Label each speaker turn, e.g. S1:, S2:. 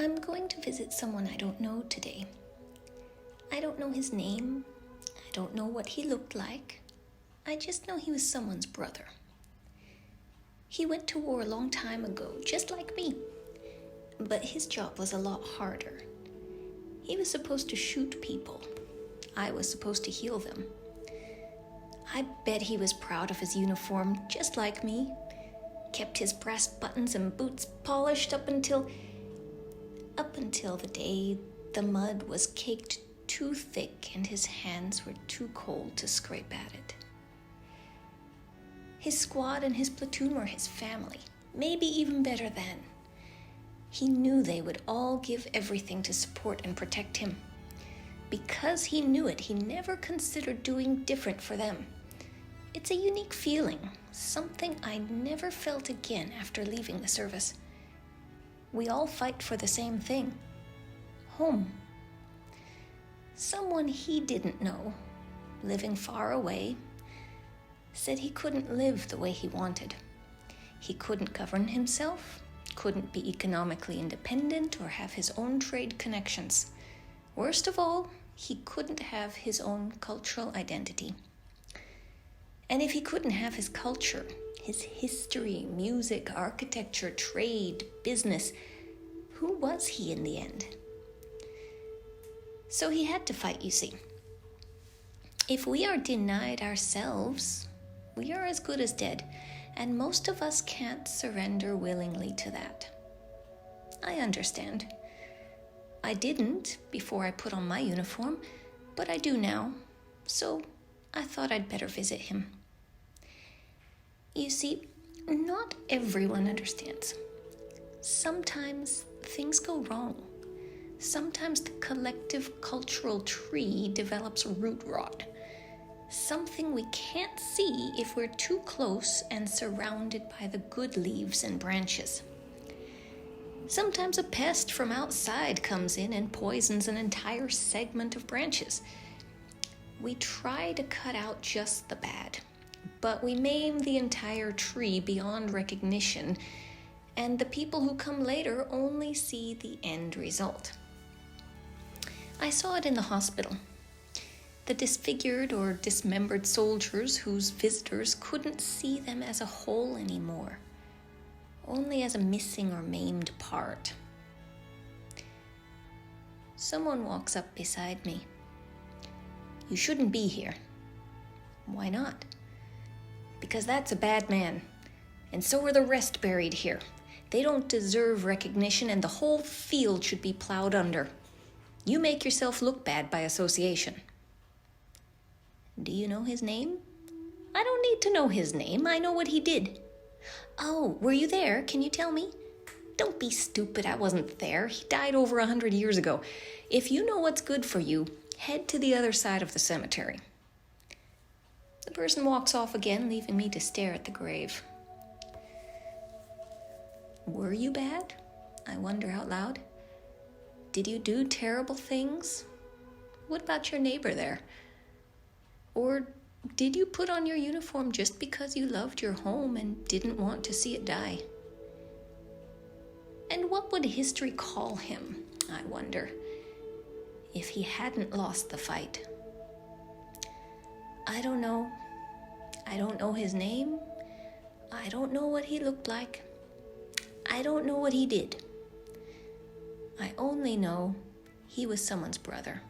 S1: I'm going to visit someone I don't know today. I don't know his name. I don't know what he looked like. I just know he was someone's brother. He went to war a long time ago, just like me. But his job was a lot harder. He was supposed to shoot people. I was supposed to heal them. I bet he was proud of his uniform, just like me. Kept his brass buttons and boots polished up until the day the mud was caked too thick and his hands were too cold to scrape at it. His squad and his platoon were his family, maybe even better than. He knew they would all give everything to support and protect him. Because he knew it, he never considered doing different for them. It's a unique feeling, something I never felt again after leaving the service. We all fight for the same thing: home. Someone he didn't know, living far away, said he couldn't live the way he wanted. He couldn't govern himself, couldn't be economically independent or have his own trade connections. Worst of all, he couldn't have his own cultural identity. And if he couldn't have his culture, his history, music, architecture, trade, business, who was he in the end? So he had to fight, you see. If we are denied ourselves, we are as good as dead, and most of us can't surrender willingly to that. I understand. I didn't before I put on my uniform, but I do now, so I thought I'd better visit him. You see, not everyone understands. Sometimes things go wrong. Sometimes the collective cultural tree develops root rot. Something we can't see if we're too close and surrounded by the good leaves and branches. Sometimes a pest from outside comes in and poisons an entire segment of branches. We try to cut out just the bad, but we maim the entire tree beyond recognition, and the people who come later only see the end result. I saw it in the hospital. The disfigured or dismembered soldiers whose visitors couldn't see them as a whole anymore, only as a missing or maimed part. Someone walks up beside me. "You shouldn't be here." "Why not?" "Because that's a bad man, and so are the rest buried here. They don't deserve recognition, and the whole field should be plowed under. You make yourself look bad by association." "Do you know his name?" "I don't need to know his name. I know what he did." "Oh, were you there? Can you tell me?" "Don't be stupid. I wasn't there. He died over 100 years ago. If you know what's good for you, head to the other side of the cemetery." The person walks off again, leaving me to stare at the grave. Were you bad? I wonder out loud. Did you do terrible things? What about your neighbor there? Or did you put on your uniform just because you loved your home and didn't want to see it die? And what would history call him, I wonder, if he hadn't lost the fight? I don't know. I don't know his name. I don't know what he looked like. I don't know what he did. I only know he was someone's brother.